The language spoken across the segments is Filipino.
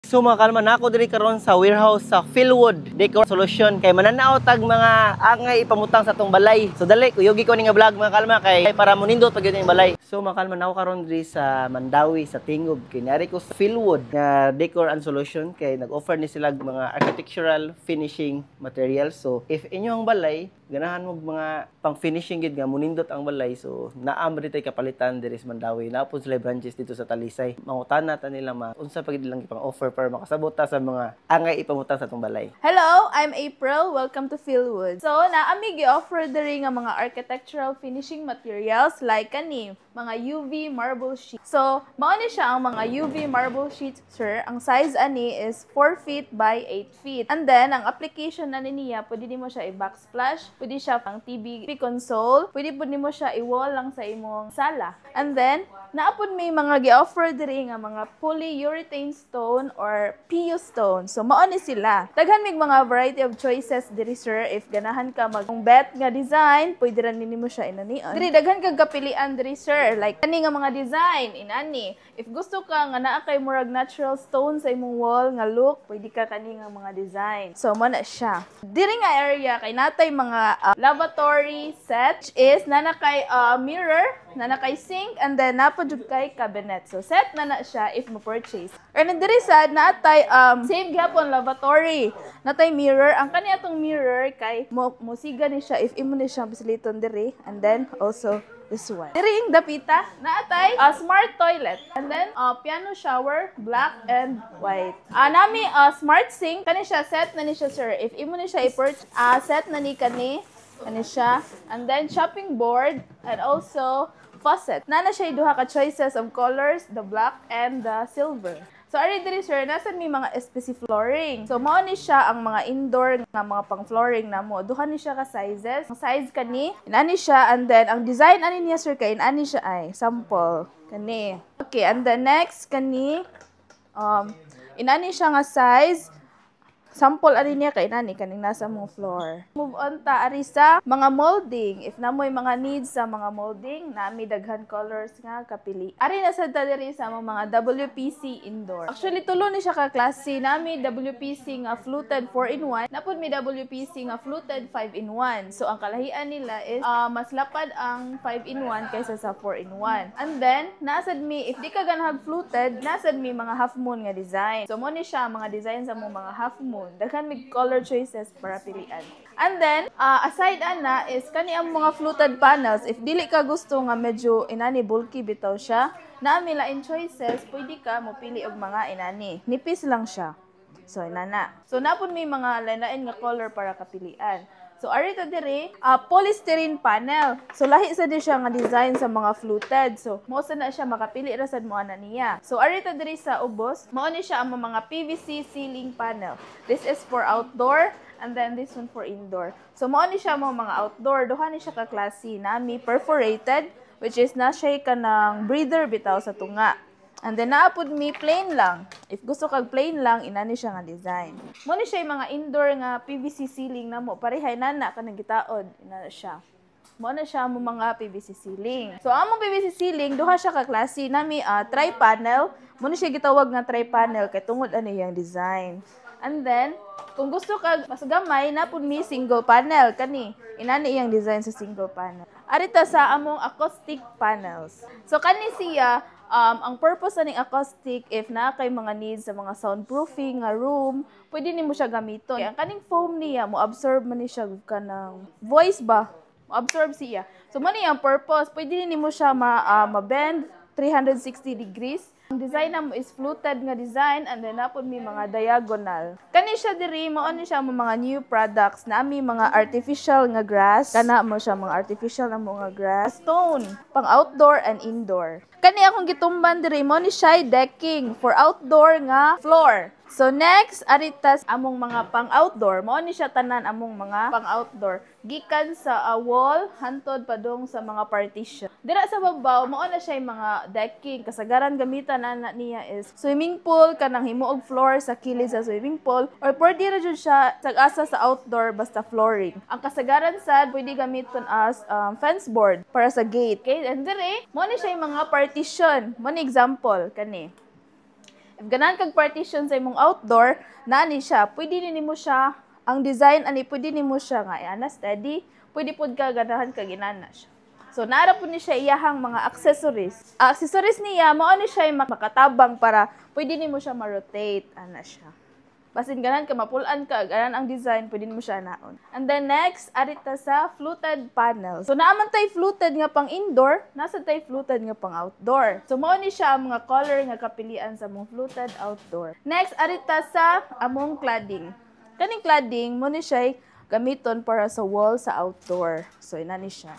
So mga kalma, na ako diri karon sa warehouse sa Philwood Decor Solution kay mananaw tag mga angay ipamutang sa tong balay. So dali kuyogi ko ni nga vlog mga kalma kay para munindot pag yung balay. So mga kalma, na ako karon diri sa Mandawi sa Tingob kay nari ko sa Philwood nga Decor and Solution kay nag-offer ni sila mga architectural finishing materials. So if inyong balay ganahan mo mga pang finishing gid nga munindot ang balay, so naam rin tay kapalitan diri sa Mandawi. Naapod sila branches dito sa Talisay. Mangutana ta nila unsa pa gid lang ipang offer para makasabot ta sa mga angay ipamutang sa tong balay. Hello, I'm April. Welcome to Philwood. So, naami gi-offer diri nga mga architectural finishing materials like kani, mga UV marble sheet. So, mao ni siya ang mga UV marble sheets, sir. Ang size ani is 4 feet by 8 feet. And then, ang application na niya, pwede nimo siya i-backsplash, pwede siya pang TV console, pwede po nimo siya i-wall lang sa imong sala. And then, naapod may mga gi-offer diri nga mga polyurethane stone or PU stone. So, mao ni sila. Daghan mig mga variety of choices diri, sir. If ganahan ka mag-bet nga design, pwede ran nimo siya inanian. Diri daghan kag kapilian diri, sir. Like kani nga mga design inani. If gusto ka nga naa kay murag natural stone sa imong wall nga look, pwede ka kani nga mga design. So, mo na siya. Diri nga area kay natay mga lavatory set, which is nana kay mirror, nana kay sink, and then napajud kay cabinet. So, set na siya if mo-purchase. And diri sad natay same gyapon lavatory. Natay mirror. Ang kani atong mirror kay musiga ni siya if imo ni siya bisiliton diri, and then also this one. Diri yung dapita, naatay smart toilet. And then, piano shower, black and white. Nami smart sink, kani siya, set na ni siya, sir. If imo ni siya i-purchase, set na ni kani siya. And then, shopping board, and also, faucet. Nana siya duha ka choices of colors, the black and the silver. So, ari diri, sir, nasan may mga SPC flooring. So, mao ni siya ang mga indoor nga mga pang-flooring namo. Duha ni siya ka sizes. Ang size kani, inani siya, and then, ang design ani niya, sir, kay inani siya ay sample. Kani. Okay, and then next, kani, inani siya nga size. Sample ari niya kay nani kaning nasa mong floor. Move on ta ari sa mga molding. If namoy mga needs sa mga molding, nami daghan colors nga kapili. Ari na sa diri sa mga WPC indoor. Actually tulo ni siya ka klase. Nami WPC nga fluted 4-in-1, napud mi WPC nga fluted 5-in-1. So ang kalahian nila is mas lapad ang 5-in-1 kaysa sa 4-in-1. And then nasad mi if di ka ganahan fluted, nasad mi mga half moon nga design. So mo ni siya mga design sa mga half moon. Daghan mig color choices para pilian. And then, aside ana is kani ang mga fluted panels. If dili ka gusto nga medyo inani bulky bitaw siya, naami lain choices, pwede ka mopili og mga inani. Nipis lang siya. So inana. So napon may mga lain nga color para kapilian. So ari ta diri, polystyrene panel. So lahi sa di siya nga design sa mga fluted. So mo sa na siya makapili ra sad mo ana niya. So ari ta diri sa ubos, mao ni siya ang mga PVC ceiling panel. This is for outdoor and then this one for indoor. So mao ni siya mga outdoor, duha ni siya ka klase. Nami perforated, which is na siya kanang breather bitaw sa tunga. And then, naapod mi plain lang. If gusto kag plain lang, inani siya nga design. Mo ni siya yung mga indoor nga PVC ceiling na mo. Parehay nana ka nang gitaod. Inana siya. Mo na siya mo mga PVC ceiling. So, among PVC ceiling, duha siya ka klase. Nami tri-panel. Mo ni siya gitawag nga tri-panel kay tungod ano yung design. And then, kung gusto kag mas gamay, napod mi single panel. Kani, inani yung design sa single panel. Arita sa among acoustic panels. So, kani siya, ang purpose ng acoustic, if na kay mga needs sa mga soundproofing nga room, pwede nimo siya gamiton. Ang kaning foam niya, mo-absorb man ni siya kanang voice ba? Mo-absorb siya. So, man ang purpose, pwede nimo siya ma-bend 360 degrees. Ang design mo is fluted nga design and then napod mi mga diagonal. Kani siya diri, mao ni siya mga new products na mi mga artificial nga grass. Kana mo siya mga artificial na mga grass. Stone, pang outdoor and indoor. Kani akong gitumban diri, mo ni siya decking for outdoor nga floor. So next, aritas among mga pang-outdoor. Mao ni siya tanan among mga pang-outdoor. Gikan sa wall, hantod padung sa mga partition. Dira sa babaw, mao na siya mga decking. Kasagaran gamitan na niya is swimming pool, kanang himuog floor sa kilid sa swimming pool. Or pwede ra jud siya tag-asa sa outdoor basta flooring. Ang kasagaran sad, pwede gamiton as fence board para sa gate. Okay, and dire, mao ni siya mga partition. Mo ni example, kani. If ganahan kag partition sa imong outdoor, nani siya, pwede nimo siya, ang design ani pwede nimo siya nga ana steady, pwede pud ka ganahan kag inana siya. So naara po ni siya iyahang mga accessories. Accessories niya mao ni siya makatabang para pwede nimo siya ma-rotate ana siya. Basin ganan ka mapulan ka ganan ang design pwede mo siya naon. And then next arita sa fluted panel. So naaman tay fluted nga pang indoor, nasa tay fluted nga pang outdoor. So mao ni siya ang mga color nga kapilian sa mong fluted outdoor. Next arita sa among cladding. Kaning cladding mo ni siya gamiton para sa wall sa outdoor. So ina ni siya.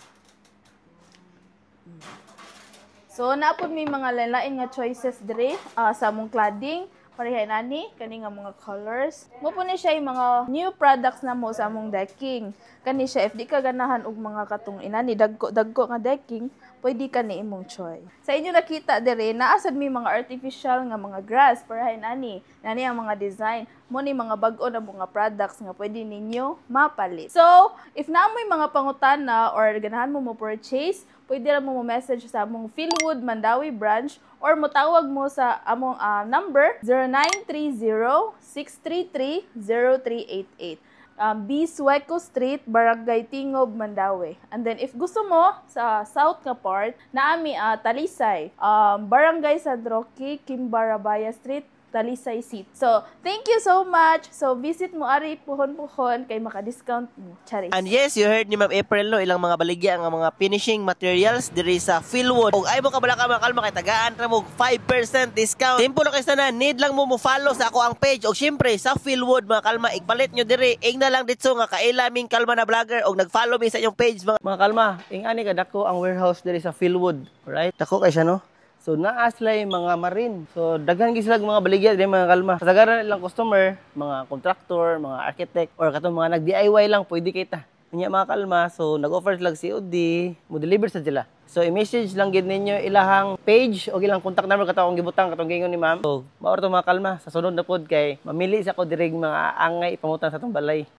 So napod may mga lain-lain nga choices dire sa among cladding. Parehay nani kani nga mga colors. Mo po ni siya yung mga new products na mo sa among decking. Kani siya if di ka ganahan og mga katong inani dagko nga decking, pwede ka ni imong choice. Sa inyo nakita dire naasad mi mga artificial nga mga grass parehay nani ang mga design mo ni mga bag-o na mga products nga pwede ninyo mapalit. So, if naamoy mga pangutana or ganahan mo purchase, pwede ra mo message sa among Philwood Mandawi branch or motawag mo sa among number 0930-633-0388. B. Sueco Street, Barangay Tingob, Mandawi. And then, if gusto mo, sa south nga part, naami Talisay, Barangay San Roque, Kimbarabaya Street, Talisay City. So, thank you so much. So, visit mo ari puhon-puhon kay maka-discount mo. Charis. And yes, you heard ni Ma'am April no, ilang mga baligya ang mga finishing materials diri sa Philwood. Ug ay mo ka bala ka mga kalma kay tagaan ra mo 5% discount. Simple na kay sana, need lang mo follow sa ako ang page. Og syempre sa Philwood mga kalma, igpalit nyo diri. Ing na lang ditso nga kailaming kalma na vlogger og nag-follow mi sa inyong page mga kalma. Ing ani ka dako ang warehouse diri sa Philwood, right? Dako kay siya no. So naaslay mga marine. So daghan gyud sila mga baligya diri mga kalma. Kasagaran ilang customer, mga contractor, mga architect or katong mga nag-DIY lang pwede kita. Nya mga kalma, so nag-offer sila COD, mo deliver sa sila. So i-message lang gid ninyo ilahang page o ilang contact number katong gibutang katong gingon ni ma'am. So mao to mga kalma, sa sunod na pod kay mamili sa ko diri mga angay ipamutang sa tong balay.